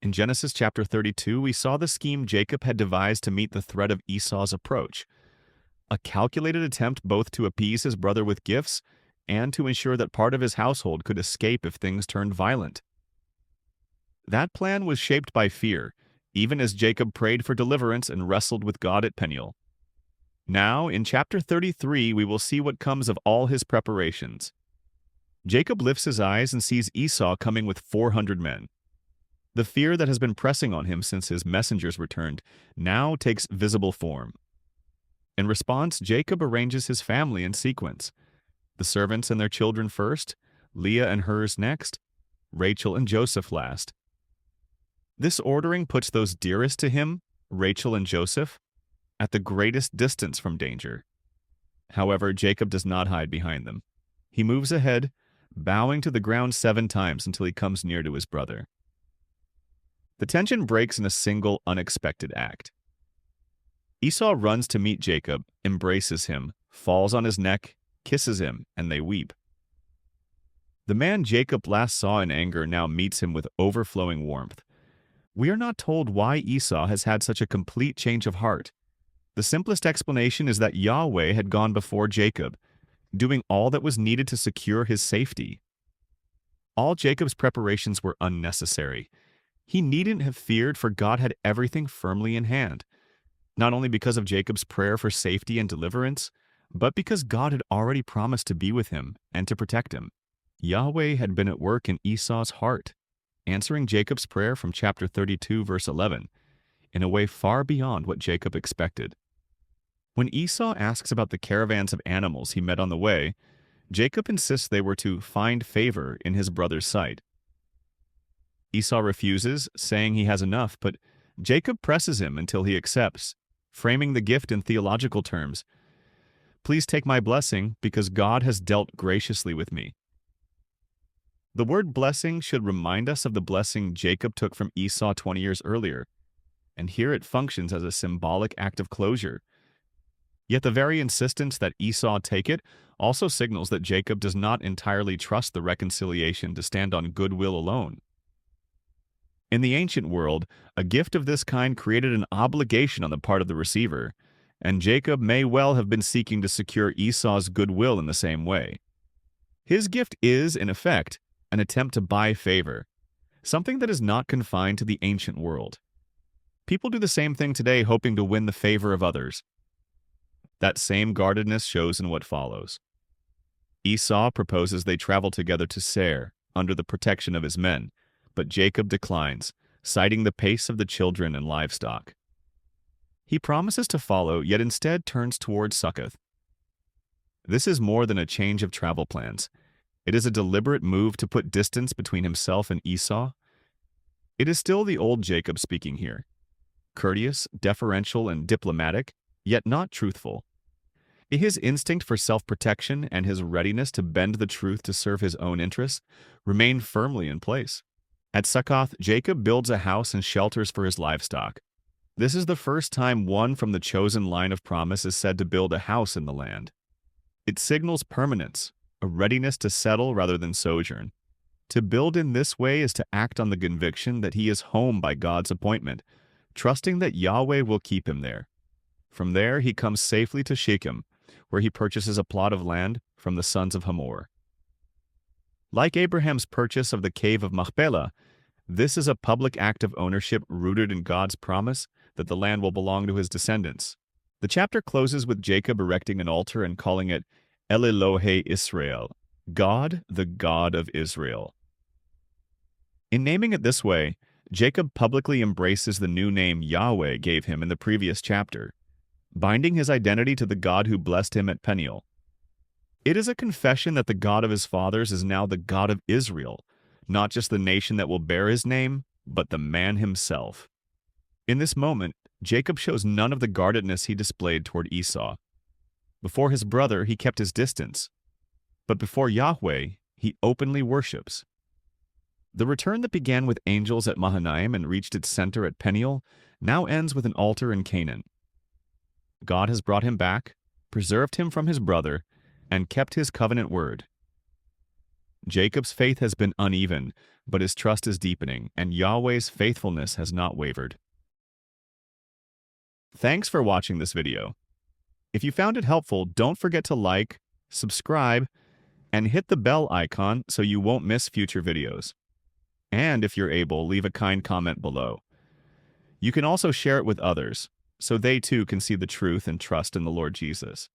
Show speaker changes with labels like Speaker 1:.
Speaker 1: In Genesis chapter 32, we saw the scheme Jacob had devised to meet the threat of Esau's approach, a calculated attempt both to appease his brother with gifts and to ensure that part of his household could escape if things turned violent. That plan was shaped by fear, even as Jacob prayed for deliverance and wrestled with God at Peniel. Now, in chapter 33, we will see what comes of all his preparations. Jacob lifts his eyes and sees Esau coming with 400 men. The fear that has been pressing on him since his messengers returned now takes visible form. In response, Jacob arranges his family in sequence. The servants and their children first, Leah and hers next, Rachel and Joseph last. This ordering puts those dearest to him, Rachel and Joseph, at the greatest distance from danger. However, Jacob does not hide behind them. He moves ahead, bowing to the ground 7 times until he comes near to his brother. The tension breaks in a single, unexpected act. Esau runs to meet Jacob, embraces him, falls on his neck, kisses him, and they weep. The man Jacob last saw in anger now meets him with overflowing warmth. We are not told why Esau has had such a complete change of heart. The simplest explanation is that Yahweh had gone before Jacob, doing all that was needed to secure his safety. All Jacob's preparations were unnecessary. He needn't have feared, for God had everything firmly in hand, not only because of Jacob's prayer for safety and deliverance, but because God had already promised to be with him and to protect him. Yahweh had been at work in Esau's heart, answering Jacob's prayer from chapter 32, verse 11, in a way far beyond what Jacob expected. When Esau asks about the caravans of animals he met on the way, Jacob insists they were to find favor in his brother's sight. Esau refuses, saying he has enough, but Jacob presses him until he accepts, framing the gift in theological terms. Please take my blessing, because God has dealt graciously with me. The word blessing should remind us of the blessing Jacob took from Esau 20 years earlier, and here it functions as a symbolic act of closure. Yet the very insistence that Esau take it also signals that Jacob does not entirely trust the reconciliation to stand on goodwill alone. In the ancient world, a gift of this kind created an obligation on the part of the receiver, and Jacob may well have been seeking to secure Esau's goodwill in the same way. His gift is, in effect, an attempt to buy favor, something that is not confined to the ancient world. People do the same thing today, hoping to win the favor of others. That same guardedness shows in what follows. Esau proposes they travel together to Seir, under the protection of his men, but Jacob declines, citing the pace of the children and livestock. He promises to follow, yet instead turns towards Succoth. This is more than a change of travel plans. It is a deliberate move to put distance between himself and Esau. It is still the old Jacob speaking here, courteous, deferential, and diplomatic, yet not truthful. His instinct for self-protection and his readiness to bend the truth to serve his own interests remain firmly in place. At Succoth, Jacob builds a house and shelters for his livestock. This is the first time one from the chosen line of promise is said to build a house in the land. It signals permanence, a readiness to settle rather than sojourn. To build in this way is to act on the conviction that he is home by God's appointment, trusting that Yahweh will keep him there. From there he comes safely to Shechem, where he purchases a plot of land from the sons of Hamor. Like Abraham's purchase of the cave of Machpelah, this is a public act of ownership rooted in God's promise that the land will belong to his descendants. The chapter closes with Jacob erecting an altar and calling it El Elohe Israel, God, the God of Israel. In naming it this way, Jacob publicly embraces the new name Yahweh gave him in the previous chapter, binding his identity to the God who blessed him at Peniel. It is a confession that the God of his fathers is now the God of Israel, not just the nation that will bear his name, but the man himself. In this moment, Jacob shows none of the guardedness he displayed toward Esau. Before his brother, he kept his distance, but before Yahweh, he openly worships. The return that began with angels at Mahanaim and reached its center at Peniel now ends with an altar in Canaan. God has brought him back, preserved him from his brother, and kept his covenant word. Jacob's faith has been uneven, but his trust is deepening, and Yahweh's faithfulness has not wavered. Thanks for watching this video. If you found it helpful, don't forget to like, subscribe, and hit the bell icon so you won't miss future videos. And if you're able, leave a kind comment below. You can also share it with others, so they too can see the truth and trust in the Lord Jesus.